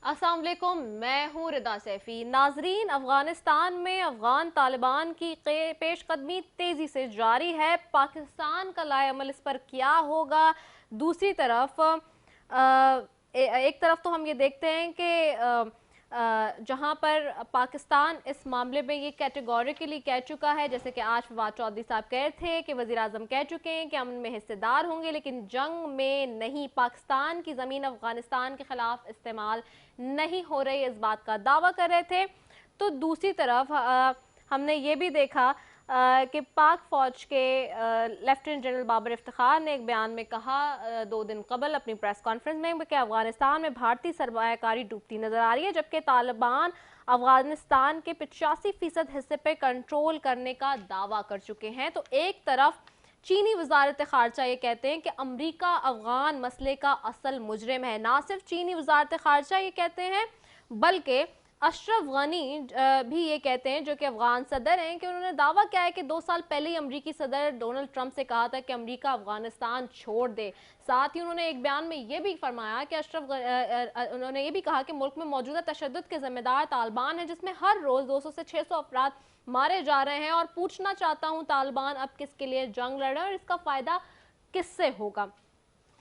अस्सलाम वालेकुम, मैं हूँ रिदा सैफी। नाजरीन, अफगानिस्तान में अफगान तालिबान की पेशकदमी तेज़ी से जारी है। पाकिस्तान का लाएअमल इस पर क्या होगा? दूसरी तरफ एक तरफ तो हम ये देखते हैं कि जहां पर पाकिस्तान इस मामले में ये कैटेगोरिकली कह चुका है, जैसे कि आज फवाद चौधरी साहब कह थे कि वज़ीर आज़म कह चुके हैं कि हम उनमें हिस्सेदार होंगे, लेकिन जंग में नहीं। पाकिस्तान की ज़मीन अफगानिस्तान के ख़िलाफ़ इस्तेमाल नहीं हो रही, इस बात का दावा कर रहे थे। तो दूसरी तरफ हमने ये भी देखा कि पाक फौज के लेफ्टिनेंट जनरल बाबर इफ्तिखार ने एक बयान में कहा 2 दिन कबल अपनी प्रेस कॉन्फ्रेंस में कि अफगानिस्तान में भारतीय सरमायाकारी डूबती नजर आ रही है, जबकि तालिबान अफगानिस्तान के 85% हिस्से पर कंट्रोल करने का दावा कर चुके हैं। तो एक तरफ चीनी वजारत खारजा ये कहते हैं कि अमरीका अफगान मसले का असल मुजरिम है। ना सिर्फ चीनी वजारत खारजा ये कहते हैं, बल्कि अशरफ गनी भी ये कहते हैं, जो कि अफगान सदर हैं, कि उन्होंने दावा किया है कि 2 साल पहले ही अमरीकी सदर डोनाल्ड ट्रंप से कहा था कि अमरीका अफगानिस्तान छोड़ दे। साथ ही उन्होंने एक बयान में ये भी फरमाया कि उन्होंने ये भी कहा कि मुल्क में मौजूदा तशद्दुद के जिम्मेदार तालिबान है, जिसमें हर रोज़ 200 से 600 अफराद मारे जा रहे हैं। और पूछना चाहता हूँ, तालिबान अब किसके लिए जंग लड़ रहे हैं और इसका फ़ायदा किससे होगा?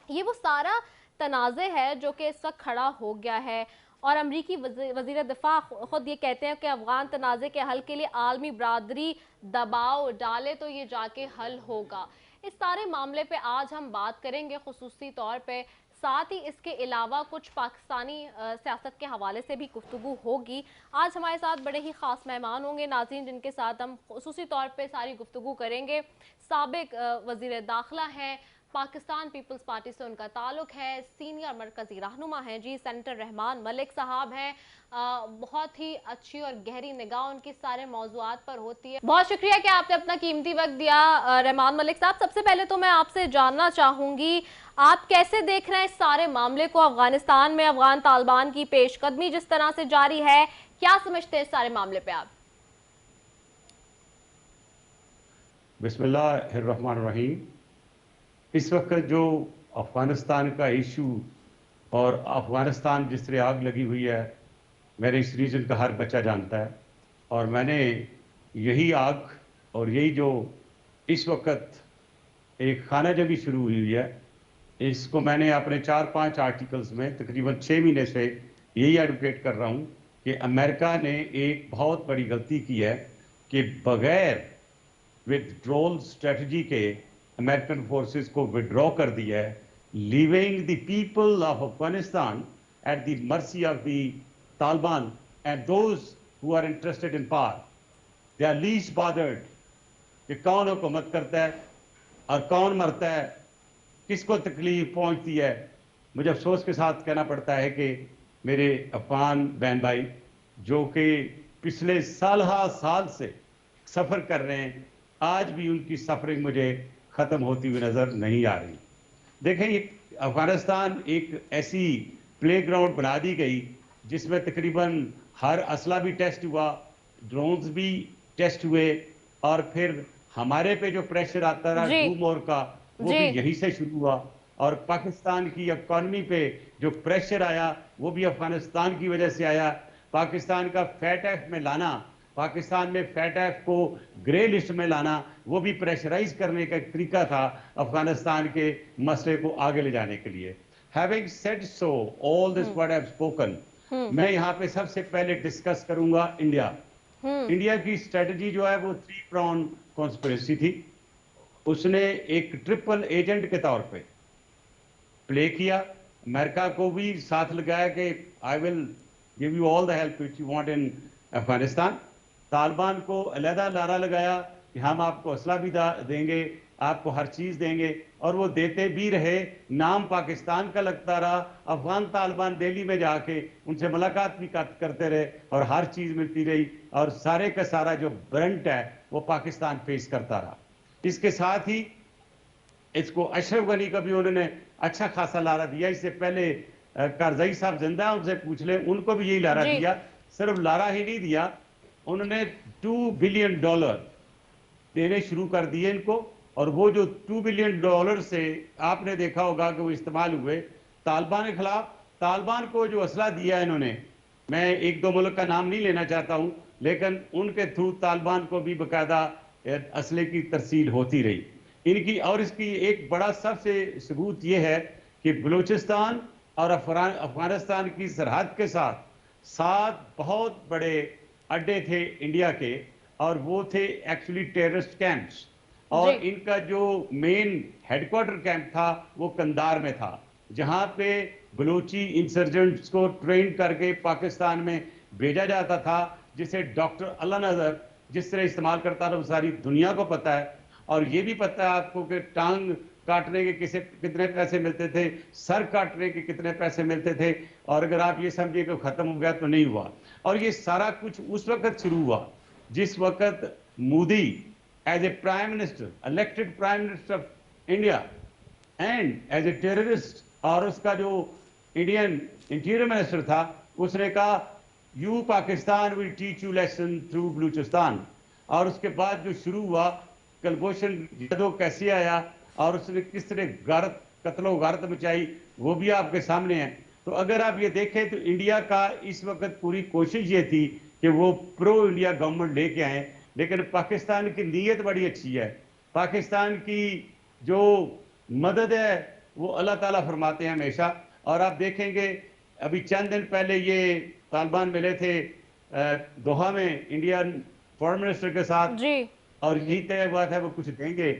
ये वो सारा तनाज़े है जो कि इस वक्त खड़ा हो गया है। और अमरीकी वज़ीर दिफा खुद ये कहते हैं कि अफगान तनाज़े के हल के लिए आलमी बरादरी दबाव डाले तो ये जाके हल होगा। इस सारे मामले पे आज हम बात करेंगे खुसूसी तौर पे। साथ ही इसके अलावा कुछ पाकिस्तानी सियासत के हवाले से भी गुफ्तगू होगी। आज हमारे साथ बड़े ही ख़ास मेहमान होंगे नाज़रीन, जिनके साथ हम खुसूसी तौर पे सारी गुफ्तगू करेंगे। साबिक वज़ीर दाखिला हैं, पाकिस्तान पीपल्स पार्टी से उनका ताल्लुक है, सीनियर मरकजी रहनुमा हैं जी, सेनेटर रहमान मलिक साहब हैं। बहुत ही अच्छी और गहरी निगाह उनकी सारे मौज़ूआत पर होती है। बहुत शुक्रिया कि आपने अपना कीमती वक्त दिया रहमान मलिक साहब। सबसे पहले तो मैं आपसे जानना चाहूँगी, आप कैसे देख रहे हैं इस सारे मामले को? अफगानिस्तान में अफगान तालिबान की पेशकदमी जिस तरह से जारी है, क्या समझते हैं इस सारे मामले पे आप? बिस्मिल्लाहिर्रहमानिर्रहीम। इस वक्त जो अफ़गानिस्तान का इशू और अफ़गानिस्तान जिस तरह आग लगी हुई है, मेरे इस रीजन का हर बच्चा जानता है। और मैंने यही आग और यही जो इस वक्त एक खाना जंगी शुरू हुई है, इसको मैंने अपने 4-5 आर्टिकल्स में तकरीबन 6 महीने से यही एडवोकेट कर रहा हूँ कि अमेरिका ने एक बहुत बड़ी गलती की है कि बगैर विथड्रॉल स्ट्रेटजी के अमेरिकन फोर्सेस को विड्रॉ कर दिया है, leaving the people of Afghanistan at the mercy of the Taliban and those who are interested in power. They are least bothered कि कौन हुकूमत करता है और कौन मरता है, किसको तकलीफ पहुंचती है। मुझे अफसोस के साथ कहना पड़ता है कि मेरे अफगान बहन भाई जो कि पिछले साल से सफ़र कर रहे हैं, आज भी उनकी सफरिंग मुझे ख़त्म होती हुई नज़र नहीं आ रही। देखें, अफगानिस्तान एक ऐसी प्लेग्राउंड बना दी गई जिसमें तकरीबन हर असला भी टेस्ट हुआ, ड्रोन्स भी टेस्ट हुए, और फिर हमारे पे जो प्रेशर आता रहा जी डू मोर का, वो भी जी यहीं से शुरू हुआ। और पाकिस्तान की इकॉनमी पे जो प्रेशर आया वो भी अफगानिस्तान की वजह से आया। पाकिस्तान का फैट में लाना, पाकिस्तान में फैट को ग्रे लिस्ट में लाना, वो भी प्रेशराइज करने का एक तरीका था अफगानिस्तान के मसले को आगे ले जाने के लिए। Having said so, all this what I have spoken, मैं यहाँ पे सबसे पहले डिस्कस करूंगा इंडिया। इंडिया की स्ट्रेटजी जो है वो 3 प्रॉन कॉन्स्पिरेसी थी। उसने एक ट्रिपल एजेंट के तौर पे प्ले किया, अमेरिका को भी साथ लगाया कि I will give you all the help which you want in Afghanistan. Taliban को अलहदा नारा लगाया कि हम आपको असला भी देंगे, आपको हर चीज़ देंगे, और वो देते भी रहे। नाम पाकिस्तान का लगता रहा। अफगान तालिबान दिल्ली में जाके उनसे मुलाकात भी करते रहे और हर चीज़ मिलती रही, और सारे का सारा जो ब्रंट है वो पाकिस्तान फेस करता रहा। इसके साथ ही इसको अशरफ गनी का भी उन्होंने अच्छा खासा लारा दिया। इससे पहले कारजाई साहब जिंदा है, उनसे पूछ ले, उनको भी यही लारा जी दिया। सिर्फ लारा ही नहीं दिया, उन्होंने $2 बिलियन देने शुरू कर दिए इनको। और वो जो $2 बिलियन से आपने देखा होगा कि वो इस्तेमाल हुए तालिबान के खिलाफ, तालिबान को जो असला दिया है इन्होंने, मैं एक दो मुल्क का नाम नहीं लेना चाहता हूं, लेकिन उनके थ्रू तालिबान को भी बाकायदा असले की तरसील होती रही इनकी। और इसकी एक बड़ा सबसे सबूत यह है कि बलूचिस्तान और अफगानिस्तान की सरहद के साथ 7 बहुत बड़े अड्डे थे इंडिया के, और वो थे एक्चुअली टेररिस्ट कैंप्स। और जी इनका जो मेन हेडक्वार्टर कैंप था वो कंधार में था, जहां पे बलूची इंसर्जेंट्स को ट्रेन करके पाकिस्तान में भेजा जाता था, जिसे डॉक्टर अल्लाह नजर जिस तरह इस्तेमाल करता था वो सारी दुनिया को पता है। और ये भी पता है आपको कि टांग काटने के कितने पैसे मिलते थे, सर काटने के कितने पैसे मिलते थे, और अगर आप ये समझिए कि खत्म हो गया तो नहीं हुआ। और ये सारा कुछ उस वक्त शुरू हुआ जिस वक्त Modi as a prime minister, elected prime minister of India and as a terrorist, और उसका जो इंडियन इंटीरियर मिनिस्टर था उसने कहा you Pakistan will teach you lesson through Balochistan. और उसके बाद जो शुरू हुआ कलभूषण जाधव कैसे आया और उसने किस तरह गारत कत्लो गारत मचाई वो भी आपके सामने है। तो अगर आप ये देखें तो इंडिया का इस वक्त पूरी कोशिश ये थी कि वो प्रो इंडिया गवर्नमेंट लेके आए, लेकिन पाकिस्तान की नीयत बड़ी अच्छी है। पाकिस्तान की जो मदद है वो अल्लाह ताला फरमाते हैं हमेशा। और आप देखेंगे अभी चंद दिन पहले ये तालिबान मिले थे दोहा में इंडियन फॉरेन मिनिस्टर के साथ, जी और यही तय हुआ था वो कुछ देंगे,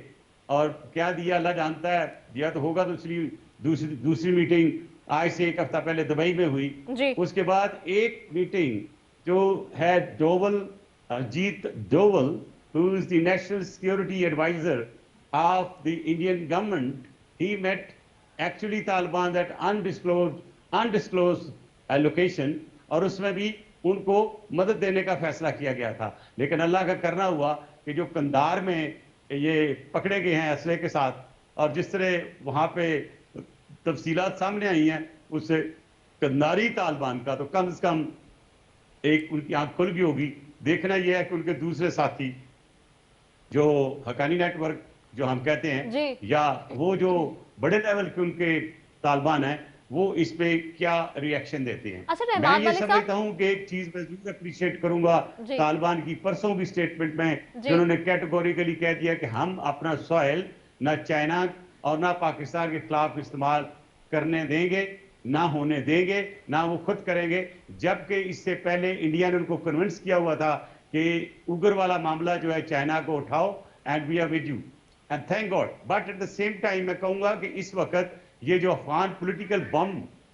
और क्या दिया अल्लाह जानता है, दिया तो होगा। दूसरी मीटिंग आज से एक हफ्ता पहले दुबई में हुई। जी उसके बाद एक मीटिंग जो है Doval, Ajit Doval, who is the national security advisor of the Indian government, he met actually Taliban at undisclosed location, और उसमें भी उनको मदद देने का फैसला किया गया था। लेकिन अल्लाह का करना हुआ कि जो कंधार में ये पकड़े गए हैं असले के साथ, और जिस तरह वहां पे तफसीलात सामने आई हैं, उससे कंधारी तालिबान का तो कम से कम एक उनकी आंख खुल गई होगी। देखना यह है कि उनके दूसरे साथी जो हकानी नेटवर्क जो हम कहते हैं, जी या वो जो बड़े लेवल के उनके तालिबान हैं, वो इस पे क्या रिएक्शन देते हैं। अच्छा मैं रहमान ये मलिक साहब समझता हूं कि एक चीज मैं जरूर अप्रिशिएट करूंगा जी तालिबान की परसों की स्टेटमेंट में, जी जिन्होंने कैटेगोरिकली कह दिया कि हम अपना सॉइल ना चाइना और ना पाकिस्तान के खिलाफ इस्तेमाल करने देंगे, ना होने देंगे, ना वो खुद करेंगे। जबकि इससे पहले इंडिया ने उनको कन्विंस किया हुआ था कि उग्र वाला मामला जो है चाइना को उठाओ, and we are with you, and thank God. But at the same time मैं कहूंगा कि इस वक्त ये जो अफगान पॉलिटिकल बम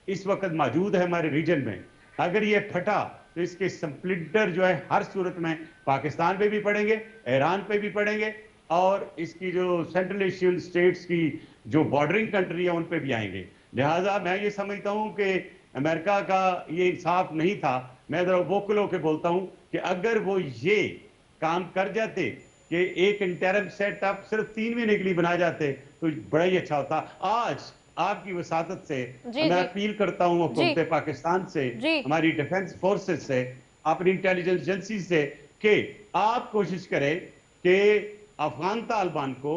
इस वक्त मौजूद है हमारे रीजन में, अगर ये फटा तो इसके स्प्लिंटर जो है हर सूरत में पाकिस्तान पे भी पड़ेंगे, ईरान पे भी पड़ेंगे, और इसकी जो सेंट्रल एशियन स्टेट्स की जो बॉर्डरिंग कंट्री है उन पे भी आएंगे। लिहाजा मैं ये समझता हूं कि अमेरिका का ये इंसाफ नहीं था। मैं जरा वोकल होकर बोलता हूं कि अगर वो ये काम कर जाते कि एक इंटरम सेटअप सिर्फ 3 महीने के लिए बना जाते तो बड़ा ही अच्छा होता। आज आपकी वसादत से जी मैं जी अपील करता हूं जी हुकूमत पाकिस्तान से, जी हमारी डिफेंस फोर्सेस से, अपनी इंटेलिजेंस एजेंसी से, कि आप कोशिश करें कि अफगान तालिबान को,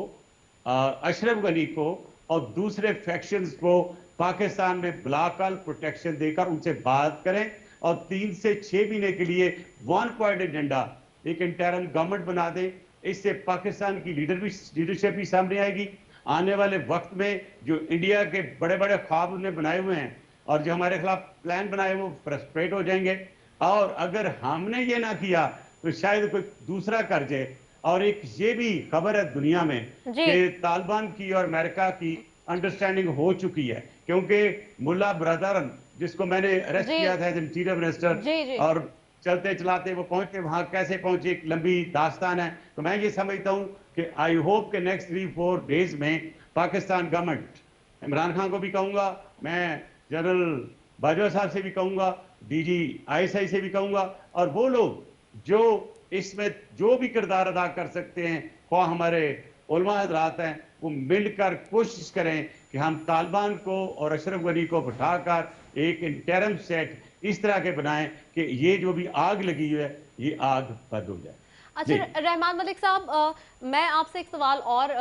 अशरफ गनी को और दूसरे फैक्शंस को पाकिस्तान में बुलाकर प्रोटेक्शन देकर उनसे बात करें, और 3 से 6 महीने के लिए वन पॉइंट एजेंडा एक इंटरम गवर्नमेंट बना दें। इससे पाकिस्तान की लीडरशिप भी सामने आएगी। आने वाले वक्त में जो इंडिया के बड़े बड़े ख्वाब उन्होंने बनाए हुए हैं और जो हमारे खिलाफ प्लान बनाए वो फ्रस्ट्रेट हो जाएंगे। और अगर हमने ये ना किया तो शायद कोई दूसरा कर जाए। और एक ये भी खबर है दुनिया में जी कि तालिबान की और अमेरिका की अंडरस्टैंडिंग हो चुकी है, क्योंकि मुल्ला ब्रदरन जिसको मैंने अरेस्ट जी किया था एज इंटीरियर मिनिस्टर, जी जी और चलते चलाते वो पहुंचे वहां, कैसे पहुंचे एक लंबी दास्तान है। तो मैं ये समझता हूं कि आई होप के नेक्स्ट 3-4 डेज में पाकिस्तान गवर्नमेंट, इमरान खान को भी कहूंगा, मैं जनरल बाजवा साहब से भी कहूंगा, डीजी आईएसआई से भी कहूंगा, और वो लोग जो इसमें जो भी किरदार अदा कर सकते हैं, ख्वाह हमारे उलमा हजरात हैं, वो मिलकर कोशिश करें कि हम तालिबान को और अशरफ गनी को बिठाकर एक इंटरम सेट इस तरह के बनाएं कि ये जो भी आग लगी हुई है ये आग बंद हो जाए। अच्छा जी। रहमान मलिक साहब, मैं आपसे एक सवाल और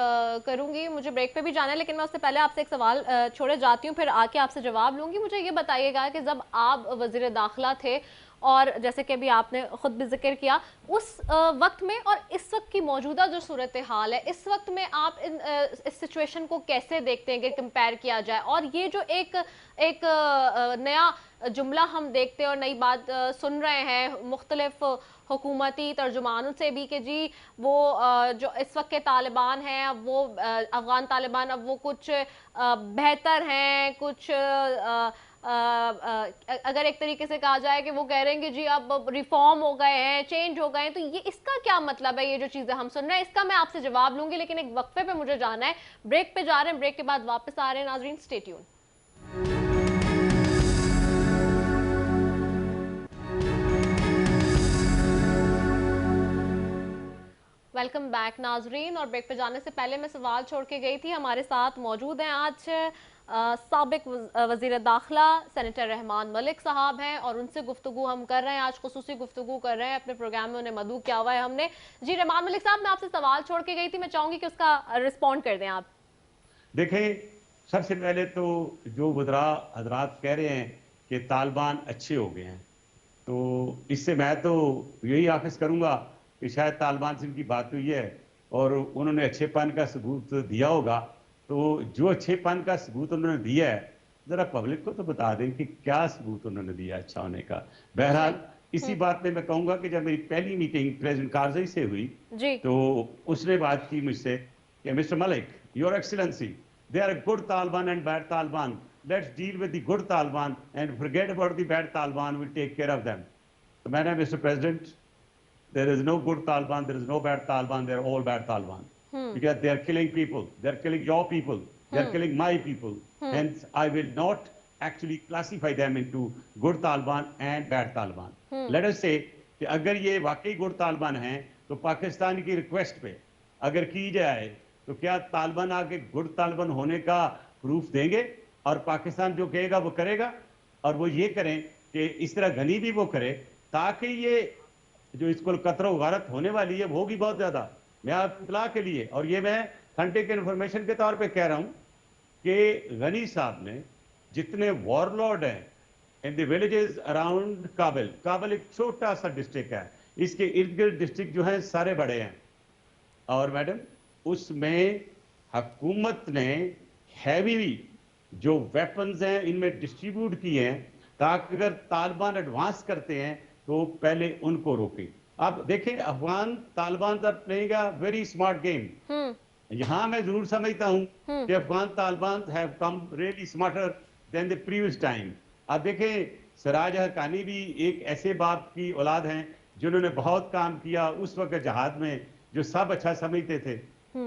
करूंगी, मुझे ब्रेक पे भी जाना है, लेकिन मैं उससे पहले आपसे एक सवाल छोड़े जाती हूँ, फिर आके आपसे जवाब लूंगी। मुझे ये बताइएगा कि जब आप वजीर दाखिला थे, और जैसे कि अभी आपने खुद भी जिक्र किया, उस वक्त में और इस वक्त की मौजूदा जो सूरत हाल है, इस वक्त में आप इस सिचुएशन को कैसे देखते हैं कि कंपेयर किया जाए? और ये जो एक एक नया जुमला हम देखते हैं और नई बात सुन रहे हैं मुख्तलिफ हुकूमती तर्जुमानों से भी, कि जी वो जो इस वक्त के तालिबान हैं, अब वो अफगान तालिबान, अब वो कुछ बेहतर हैं, कुछ अगर एक तरीके से कहा जाए कि वो कह रहे हैं कि जी अब रिफॉर्म हो गए हैं, चेंज हो गए हैं, तो ये इसका क्या मतलब है? ये जो चीज़ें हम सुन रहे हैं, इसका मैं आपसे जवाब लूंगी, लेकिन एक वक्फे पे मुझे जाना है, ब्रेक पे जा रहे हैं, ब्रेक के बाद वापस आ रहे हैं। नाजरीन, स्टे ट्यून। वेलकम बैक नाजरीन। और ब्रेक पे जाने से पहले मैं सवाल छोड़ के गई थी, हमारे साथ मौजूद हैं आज साबिक वज़ीर दाखिला सेनेटर रहमान मलिक साहब हैं, और उनसे गुफ्तगू हम कर रहे हैं, आज खुसूसी गुफ्तगू कर रहे हैं, अपने प्रोग्राम में उन्हें मदऊ किया हुआ है हमने। जी रहमान मलिक साहब, मैं आपसे सवाल छोड़ के गई थी, मैं चाहूंगी कि उसका रिस्पॉन्ड कर दें आप। देखें, सबसे पहले तो जो वज़रा हजरात कह रहे हैं कि तालिबान अच्छे हो गए हैं, तो इससे मैं तो यही आखिज करूंगा कि शायद तालिबान से इनकी बात हुई है और उन्होंने अच्छेपन का सबूत दिया होगा। तो जो अच्छेपन का सबूत उन्होंने दिया है, जरा पब्लिक को तो बता दें कि क्या सबूत उन्होंने दिया अच्छा होने का। बहरहाल, इसी बात पे मैं कहूंगा कि जब मेरी पहली मीटिंग प्रेसिडेंट कारज़ई से हुई, जी। तो उसने बात की मुझसे कि mister Malik, your excellency, they are a good Taliban and bad Taliban. Let's deal with the good Taliban and forget about the bad Taliban. We'll take care of them. So, Mr. President, there is no good Taliban, there is no bad Taliban, they're all bad Taliban. Because they're killing people, they're killing your people, they're killing my people. Hence, I will not actually classify them into good Taliban and bad Taliban. Let us say कि अगर ये वाकई good Taliban हैं, तो पाकिस्तान की request पे अगर की जाए, तो क्या तालिबान आके गुड तालिबान होने का प्रूफ देंगे? और पाकिस्तान जो कहेगा वो करेगा, और वो ये करें कि इस तरह गनी भी वो करे, ताकि ये जो इसको कतरो गारत होने वाली है वो भी बहुत ज्यादा। मैं आप इतला के लिए, और ये मैं ऑथेंटिक इन्फॉर्मेशन के तौर पे कह रहा हूं कि गनी साहब ने जितने वॉरलॉर्ड हैं इन द विलेजेस अराउंड काबिल, काबिल एक छोटा सा डिस्ट्रिक्ट है, इसके इर्द गिर्द डिस्ट्रिक्ट जो है सारे बड़े हैं, और मैडम उसमें हुकूमत ने हैवी जो वेपन्स हैं इनमें डिस्ट्रीब्यूट किए हैं, ताकि अगर तालिबान एडवांस करते हैं तो पहले उनको रोके। अब देखें, Afghan Taliban are playing a very smart game. यहां मैं जरूर समझता हूं कि Afghan Taliban have come really smarter than the previous time. अब देखें, सिराज हक्कानी भी एक ऐसे बाप की औलाद हैं जिन्होंने बहुत काम किया उस वक्त जहाद में, जो सब अच्छा समझते थे।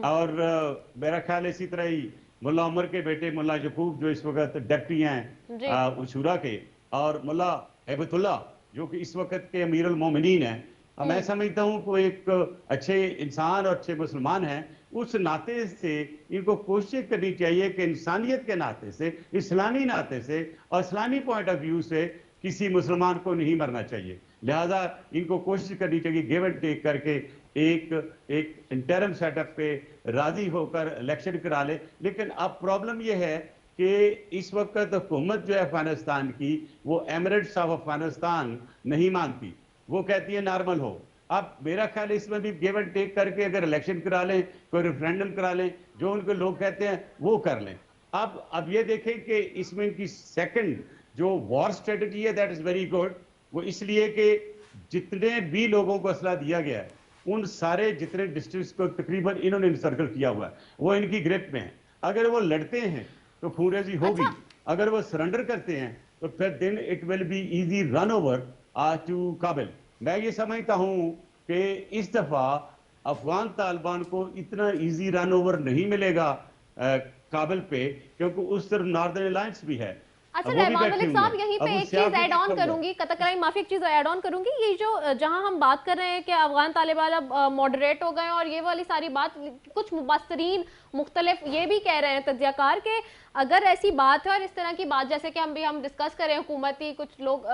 और मेरा ख्याल इसी तरह ही मुल्ला उमर के बेटे मुल्ला यकूब, जो इस वक्त डिप्टी हैं उशूरा के, और मुल्ला हैबतुल्ला जो कि इस वक्त के अमीर उल मोमिनीन हैं, मैं समझता हूँ को एक अच्छे इंसान और अच्छे मुसलमान हैं। उस नाते से इनको कोशिश करनी चाहिए कि इंसानियत के नाते से, इस्लामी नाते से और इस्लामी पॉइंट ऑफ व्यू से किसी मुसलमान को नहीं मरना चाहिए। लिहाजा इनको कोशिश करनी चाहिए गिव एंड टेक करके एक इंटरम सेटअप पे राजी होकर इलेक्शन करा ले। लेकिन अब प्रॉब्लम यह है कि इस वक्त हुकूमत जो है अफगानिस्तान की, वो एमिरेट्स ऑफ अफगानिस्तान नहीं मानती, वो कहती है नॉर्मल हो। अब मेरा ख्याल इसमें भी गिव एंड टेक करके अगर इलेक्शन करा लें, कोई रेफरेंडम करा लें, जो उनके लोग कहते हैं वो कर लें। अब ये देखें कि इसमें इनकी सेकंड जो वॉर स्ट्रेटजी है दैट इज वेरी गुड। वो इसलिए कि जितने भी लोगों को असला दिया गया है, उन सारे जितने डिस्ट्रिक्ट्स को तकरीबन इन्होंने इंसर्कल किया हुआ है, वो इनकी ग्रिप में है। अगर वो लड़ते हैं तो खूनरेजी होगी, अगर वो सरेंडर करते हैं तो फिर then it will be easy run over to Kabul. मैं ये समझता हूं कि इस दफा अफगान तालिबान को इतना इजी रन ओवर नहीं मिलेगा काबिल पे, क्योंकि उस तरफ नॉर्दर्न अलायंस भी है। अच्छा अब वो भी रहमान बैठे मलिक हुए साहब, हैं, यहीं अब पे एक उससे चीज आगे ऐड क्या ऑन होगा? करूंगी, कतकराई माफी, एक चीज ऐड ऑन करूंगी। ये जो जहां हम बात कर रहे हैं कि अफगान तालिबान अब मॉडरेट हो गए हैं, और ये वाली सारी बात, कुछ मुबस्सरीन मुख्तलिफ ये भी कह रहे हैं तज्जियाकार के अगर ऐसी बात है और इस तरह की बात जैसे कि हम डिस्कस करें, हुकूमती कुछ लोग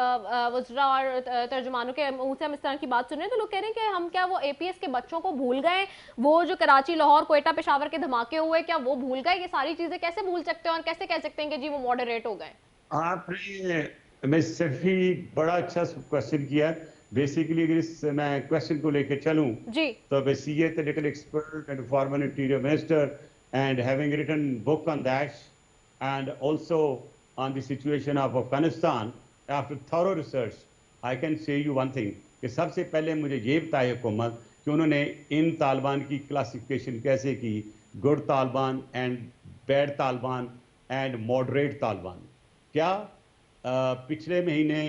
वज़रा और तर्जुमानों के मुंह से हम इस तरह की बात सुन रहे हैं, तो लोग कह रहे हैं कि हम क्या वो एपीएस के बच्चों को भूल गए? वो जो कराची, लाहौर, क्वेटा, पेशावर के धमाके हुए, क्या वो भूल गए? ये सारी चीजें कैसे भूल सकते हैं और कैसे कह सकते हैं कि जी वो मॉडरेट हो गए? आपने मैं सही बड़ा अच्छा क्वेश्चन किया। बेसिकली अगर इस मैं क्वेश्चन को लेकर चलूं, जी तो मैं CA political expert and former interior minister and having written book on that and also on the situation of Afghanistan after thorough research, I can say you one thing कि सबसे पहले मुझे ये बताया हुकूमत कि उन्होंने इन तालिबान की क्लासिफिकेशन कैसे की, good Taliban and bad Taliban and moderate Taliban. क्या पिछले महीने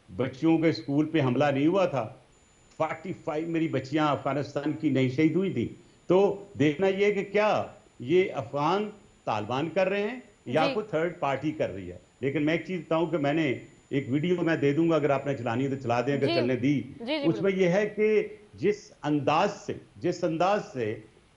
बच्चियों के स्कूल पे हमला नहीं हुआ था? 45 मेरी बच्चियां अफगानिस्तान की नहीं शहीद हुई थी। तो देखना यह कि क्या ये अफगान तालिबान कर रहे हैं या जी कोई थर्ड पार्टी कर रही है। लेकिन मैं एक चीज बताऊं कि मैंने एक वीडियो मैं दे दूंगा, अगर आपने चलानी है तो चला दें, अगर जी चलने दी। जी जी उसमें बिल्कुल। यह है कि जिस अंदाज से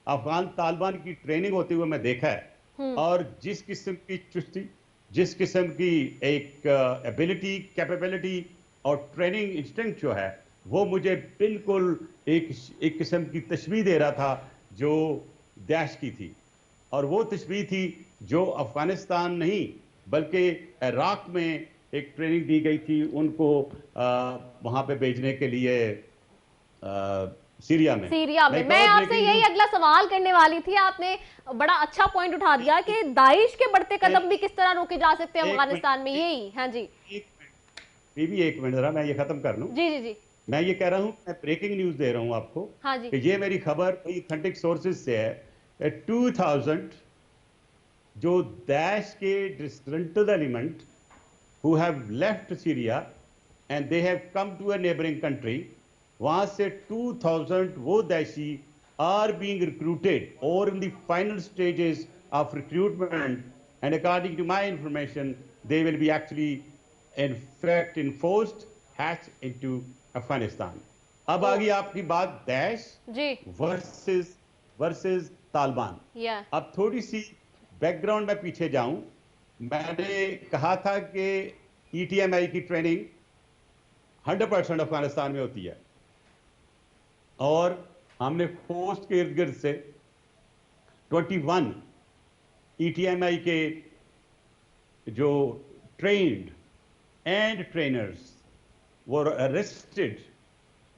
अफगान तालिबान की ट्रेनिंग होते हुए मैं देखा है, हम्म। और जिस किस्म की चुस्ती, जिस किस्म की एक एबिलिटी, कैपेबिलिटी और ट्रेनिंग इंस्टिंक्ट जो है, वो मुझे बिल्कुल एक एक किस्म की तशबीह दे रहा था जो दैश की थी। और वो तशबीह थी जो अफगानिस्तान नहीं बल्कि इराक में एक ट्रेनिंग दी गई थी उनको वहां पे भेजने के लिए सीरिया में। सीरिया मैं में एक मैं और आपसे ब्रेकिंग यही अगला सवाल करने वाली थी, आपने बड़ा अच्छा पॉइंट उठा दिया कि दाइश के बढ़ते न्यूज, कदम भी किस तरह रोके जा सकते हैं एक अफगानिस्तान में, मिनट, यही। हाँ जी एक मिनट, भी एक मिनट जरा मैं ये खत्म कर लूं। जी जी जी। मैं ये कह रहा हूं, मैं ब्रेकिंग न्यूज दे रहा हूं आपको हाँ जी कि ये मेरी खबर कोई ऑथेंटिक सोर्सेज से है। 2000 जो दैश के डिस्ग्रंटल्ड element who have left Syria and they have come to a neighboring country, वहां से 2000 वो दैशी are being recruited or in the final stages of recruitment, and according to my information they will be actually in fact enforced hatched into Afghanistan. अब ओ आ गई आपकी बात दैश जी versus versus Taliban. या अब थोड़ी सी बैकग्राउंड में पीछे जाऊं। मैंने कहा था कि ईटीएमआई की ट्रेनिंग 100% अफगानिस्तान में होती है, और हमने पोस्ट के इर्द गिर्द से 21 ईटीएमआई के जो trained and trainers were arrested,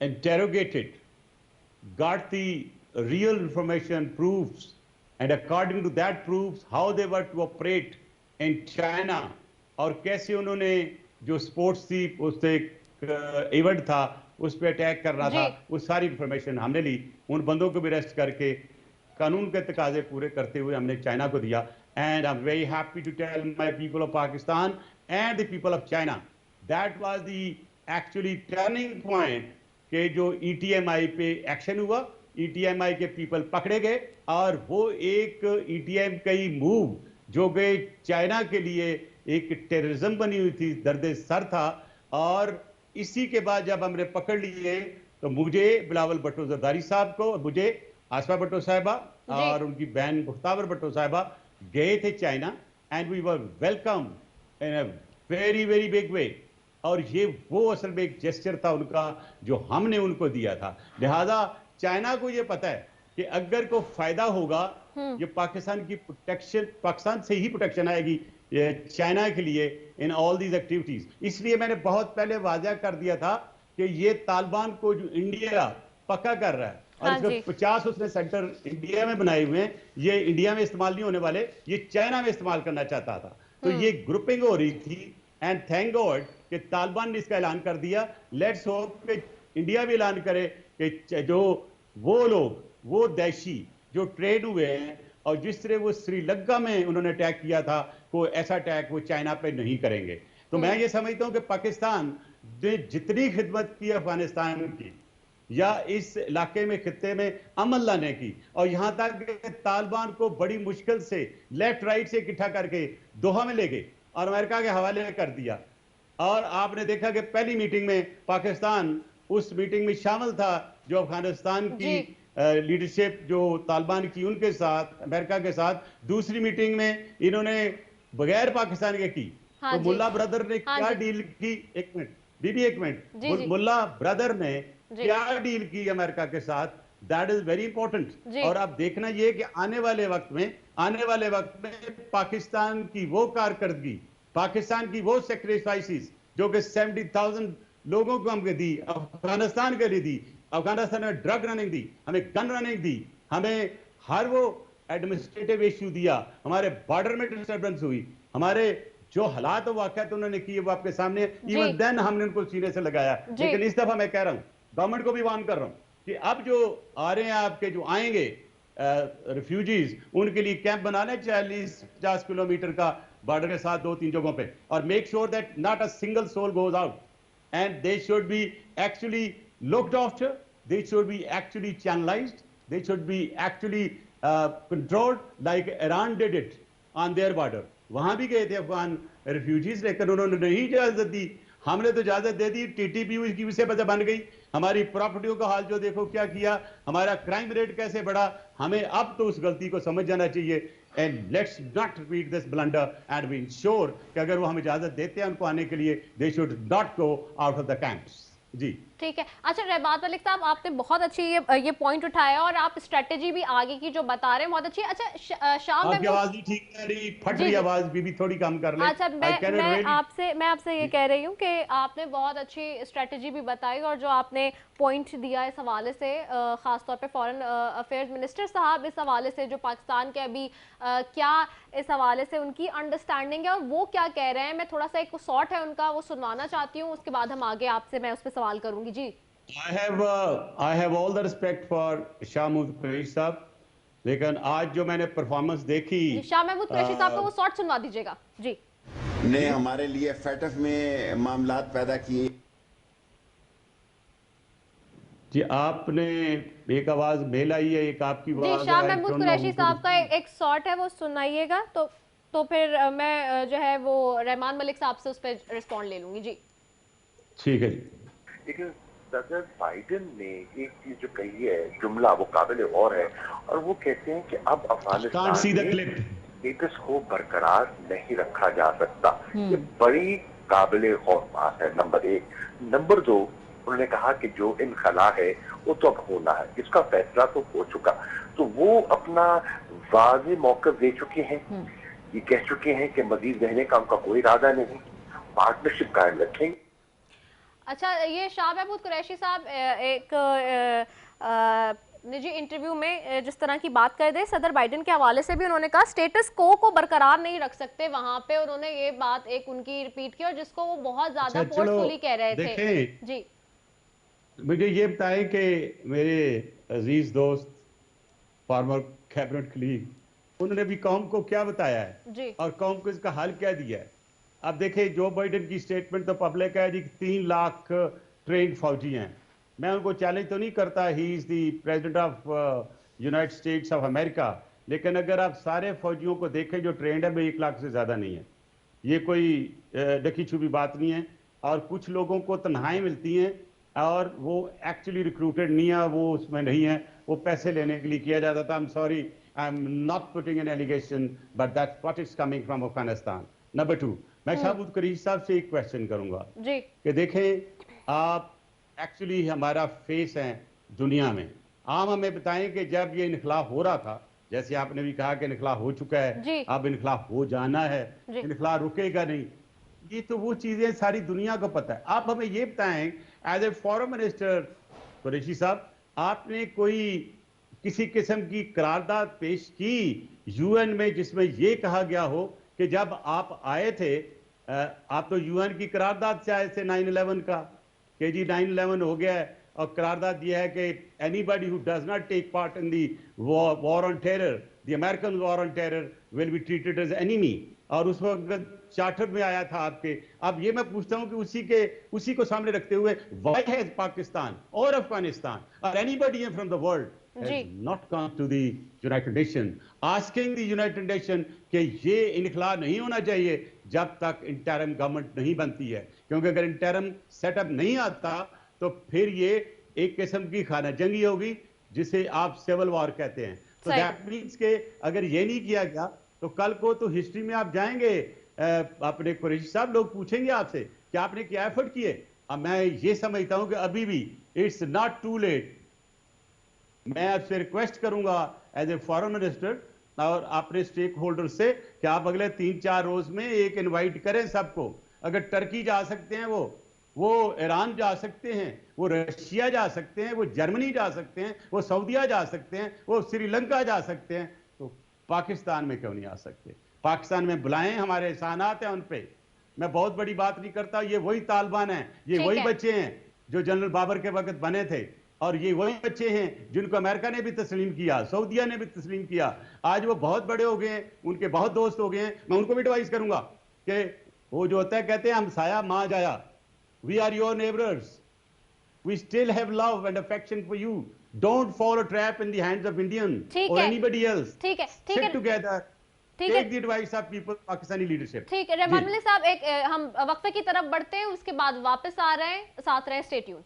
interrogated, got the real information, proofs, and according to that proofs, how they were to operate in China, और कैसे उन्होंने जो स्पोर्ट्स थी, उससे एक इवेंट था, उस पर अटैक कर रहा जी था, वो सारी इंफॉर्मेशन हमने ली। उन बंदों को भी अरेस्ट करके कानून के तकाजे पूरे करते हुए हमने चाइना को दिया। And I am very happy to tell my people of Pakistan and the people of China, that was the actually turning point के जो ईटीएमआई पे एक्शन हुआ, ईटीएमआई के पीपल पकड़े गए, और वो एक ईटीएम कई मूव जो गए चाइना के लिए एक टेररिज्म बनी हुई थी, दर्द सर था। और इसी के बाद जब हमने पकड़ लिए तो मुझे, बिलावल भुट्टो जरदारी साहब को, मुझे आसफा भुट्टो साहिबा जी और उनकी बहन मुख्ताबर भुट्टो साहिबा गए थे China, and we were welcome in a very very big way. और ये वो असल में एक जेस्चर था उनका जो हमने उनको दिया था। लिहाजा चाइना को ये पता है कि अगर को फायदा होगा, ये पाकिस्तान की प्रोटेक्शन, पाकिस्तान से ही प्रोटेक्शन आएगी ये चाइना के लिए इन ऑल दीज एक्टिविटीज। इसलिए मैंने बहुत पहले वाजा कर दिया था कि ये तालिबान को जो इंडिया पक्का कर रहा है, और हाँ इसमें जी 50 उसने सेंटर इंडिया में बनाए हुए हैं, ये इंडिया में इस्तेमाल नहीं होने वाले, ये चाइना में इस्तेमाल करना चाहता था। तो ये ग्रुपिंग हो रही थी, एंड थैंक गॉड कि तालिबान ने इसका ऐलान कर दिया। लेट्स होप कि इंडिया भी ऐलान करे कि जो वो लोग, वो दैशी जो ट्रेड हुए हैं, और जिस तरह वो श्रीलंका में उन्होंने अटैक किया था, कोई ऐसा अटैक वो चाइना पे नहीं करेंगे। तो मैं ये समझता हूं कि पाकिस्तान ने जितनी खिदमत की अफगानिस्तान की, या इस इलाके में खित्ते में अमन लाने की, और यहां तक कि तालिबान को बड़ी मुश्किल से लेफ्ट राइट से इकट्ठा करके दोहा में ले गए, और अमेरिका के हवाले कर दिया। और आपने देखा कि पहली मीटिंग में पाकिस्तान उस मीटिंग में शामिल था, जो अफगानिस्तान की जी लीडरशिप जो तालिबान की उनके साथ, अमेरिका के साथ। दूसरी मीटिंग में इन्होंने बगैर पाकिस्तान के की। हाँ तो जी मुल्ला ब्रदर ने हाँ क्या जी डील की? एक मिनट बीबी, एक जी मिनट। जी मुल्ला ब्रदर ने जी क्या डील की अमेरिका के साथ? That is very important. जी और आप देखना ये कि आने वाले वक्त में पाकिस्तान की वो कारकर्दगी, पाकिस्तान की वो सेक्रीफाइसेस जो कि 70,000 लोगों को हमने दी, अफगानिस्तान के लिए दी। अफगानिस्तान में ड्रग रनिंग दी, हमें गन रनिंग दी, हमें हर वो एडमिनिस्ट्रेटिव इश्यू दिया, हमारे बॉर्डर में डिस्टर्बेंस हुई, हमारे जो हालात वाकयात उन्होंने किए वो आपके सामने। जी इवन देन हमने उनको सीने से लगाया। जी लेकिन इस दफा मैं कह रहा हूं, गवर्नमेंट को भी वार्न कर रहा हूं कि अब जो आ रहे हैं आपके, जो आएंगे रिफ्यूजीज, उनके लिए कैंप बनाने 40-50 किलोमीटर का बॉर्डर के साथ 2-3 जगहों पे, और make sure that not a single soul goes out, and they should be actually looked after, they should be actually channelized, they should be actually controlled like Iran did it on their border. वहां भी गए थे Afghan refugees, लेकिन उन्होंने नहीं इजाजत दी। हमने तो इजाजत दे दी, टीटीपी उसकी विषय वजह बन गई। हमारी प्रॉपर्टियों का हाल जो देखो क्या किया, हमारा क्राइम रेट कैसे बढ़ा। हमें अब तो उस गलती को समझ जाना चाहिए, and let's not repeat this blunder, and we ensure कि अगर वो हमें इजाजत देते हैं उनको आने के लिए, they should not go out of the camps. जी ठीक है। अच्छा रहमान मलिक साहब, आपने बहुत अच्छी ये पॉइंट उठाया और आप स्ट्रेटेजी भी आगे की जो बता रहे हैं बहुत अच्छी। अच्छा शाह आपकी महमूद, आवाज नहीं ठीक आ रही, फट जी रही जी आवाज भी थोड़ी कम कर ले। अच्छा आई कैन नॉट रियली। मैं आपसे ये कह रही हूँ कि आपने बहुत अच्छी स्ट्रेटजी भी बताई और जो आपने पॉइंट दिया इस हवाले से, ख़ास तौर पे फॉरेन अफेयर्स मिनिस्टर साहब इस हवाले से जो पाकिस्तान के अभी क्या इस हवाले से उनकी अंडरस्टैंडिंग है और वो क्या कह रहे हैं, मैं थोड़ा सा एक शॉर्ट है उनका वो सुनवाना चाहती हूँ, उसके बाद हम आगे आपसे मैं उस पर सवाल करूँगी। जी I have all the respect for Shah Mahmood Qureshi साहब, लेकिन आज जो मैंने परफॉर्मेंस देखी, जी शाह महमूद कुरैशी साहब को वो शॉर्ट सुनवा दीजिएगा। जी ने हमारे लिए फैटफ में मामलात पैदा किए। जी आपने एक आवाज मेल आई है, एक आपकी जी आवाज शाह है, I Mahmood don't know Qureshi who to साहब का receive। एक शॉर्ट है वो सुनाइएगा, तो फिर मैं जो है वो रहमान मलिक साहब से उस पर रिस्पॉन्ड ले लूंगी। जी ठीक है जी। लेकिन सदर बाइडेन ने एक चीज जो कही है, जुमला वो काबिल और है, और वो कहते हैं कि अब Can't अफगानिस्तान see the में clip। स्टेटस को बरकरार नहीं रखा जा सकता। ये बड़ी काबिल गौर बात है, नंबर एक। नंबर दो, उन्होंने कहा कि जो इनखला है वो तो अब होना है, इसका फैसला तो हो चुका, तो वो अपना वाज़े मौक़िफ़ दे चुके हैं, ये कह चुके हैं कि मजीद रहने का उनका कोई इरादा नहीं, पार्टनरशिप कायम रखेंगे। अच्छा, ये शाह महमूद कुरैशी साहब एक निजी इंटरव्यू में जिस तरह की बात कर रहे, सदर बाइडेन के हवाले से भी उन्होंने कहा स्टेटस को बरकरार नहीं रख सकते वहां पे, उन्होंने ये बात एक उनकी रिपीट की और जिसको वो बहुत ज्यादा अच्छा, फोर्सफुली कह रहे थे। देखें, जी मुझे ये बताएं कि मेरे अजीज दोस्त फार्मर कैबिनेट कलीग, उन्होंने भी कौम को क्या बताया है जी और कौम को इसका हल क्या दिया है। अब देखिए, जो बाइडेन की स्टेटमेंट तो पब्लिक है जी, 3 लाख ट्रेन फौजी हैं। मैं उनको चैलेंज तो नहीं करता, he is the president of United states of America, लेकिन अगर आप सारे फौजियों को देखें जो ट्रेंड है, वो 1 लाख से ज्यादा नहीं है। ये कोई ढकी छुपी बात नहीं है। और कुछ लोगों को तनख्वाहें मिलती हैं और वो एक्चुअली रिक्रूटेड नहीं है, वो उसमें नहीं है, वो पैसे लेने के लिए किया जाता था। I am sorry, I am not putting an allegation, but that's what is coming from Afghanistan. Number 2, मैं शाह महमूद कुरैशी साहब से एक क्वेश्चन करूंगा जी कि देखें, आप एक्चुअली हमारा फेस हैं दुनिया में। आप हमें बताएं कि जब ये इनखला हो रहा था, जैसे आपने भी कहा कि इनखला हो चुका जी। है, अब इनखला हो जाना है, जी। इनखला रुकेगा नहीं, ये तो वो चीजें सारी दुनिया को पता है। आप हमें ये बताएं, as a foreign minister Qureshi साहब, आपने कोई किसी किस्म की करारदाद पेश की यूएन में जिसमें ये कहा गया हो कि जब आप आए थे, आप तो यूएन की करारदाद से आए थे 9/11 का, कि जी 9/11 हो गया है, और करारदाद यह है कि anybody who does not take part in the war on terror, the American war on terror will be treated as enemy, और उस वक्त चार्टर में आया था आपके। अब ये मैं पूछता हूं कि उसी को सामने रखते हुए, व्हाई हैज पाकिस्तान और अफगानिस्तान और एनीबॉडी फ्रॉम द वर्ल्ड जी। has not come to the United Nations asking the United Nations कि ये इनखला नहीं होना चाहिए, जब तक इंटरिम गवर्नमेंट नहीं बनती है, क्योंकि अगर इंटरिम सेटअप नहीं आता तो फिर ये एक किस्म की खाना जंगी होगी जिसे आप सिविल वॉर कहते हैं। तो दैट मीन्स के अगर ये नहीं किया गया तो कल को तो हिस्ट्री में आप जाएंगे, अपने कुरैशी साहब लोग पूछेंगे आपसे कि आपने क्या एफर्ट किए। अब मैं ये समझता हूं कि अभी भी इट्स नॉट टू लेट। मैं आपसे रिक्वेस्ट करूंगा एज ए फॉरेन मिनिस्टर और अपने स्टेक होल्डर से कि आप अगले 3-4 रोज में एक इनवाइट करें सबको। अगर टर्की जा सकते हैं वो ईरान जा सकते हैं, वो रशिया जा सकते हैं, वो जर्मनी जा सकते हैं, वो सऊदीया जा सकते हैं, वो श्रीलंका जा सकते हैं, तो पाकिस्तान में क्यों नहीं आ सकते? पाकिस्तान में बुलाएं, हमारे एहसानात हैं उन पे। मैं बहुत बड़ी बात नहीं करता, ये वही तालिबान हैं, ये वही बच्चे हैं जो जनरल बाबर के वक्त बने थे, और ये वही बच्चे हैं जिनको अमेरिका ने भी तस्लीम किया, सऊदीया ने भी तस्लीम किया। आज वो बहुत बड़े हो गए हैं, उनके बहुत दोस्त हो गए हैं। मैं उनको भी एडवाइस करूंगा कि वो जो होता है, कहते हैं हम साया मां जाया, we are your neighbours, we still have love and affection for you, don't fall a trap in the hands of Indian और एनीबॉडी एल्स। ठीक है, sit together, take the advice of people, Pakistani leadership. ठीक है रहमान मलिक साहब, एक हम वक्फे की तरफ बढ़ते हैं, उसके बाद वापस आ रहे हैं, साथ रहे, स्टे ट्यून्ड।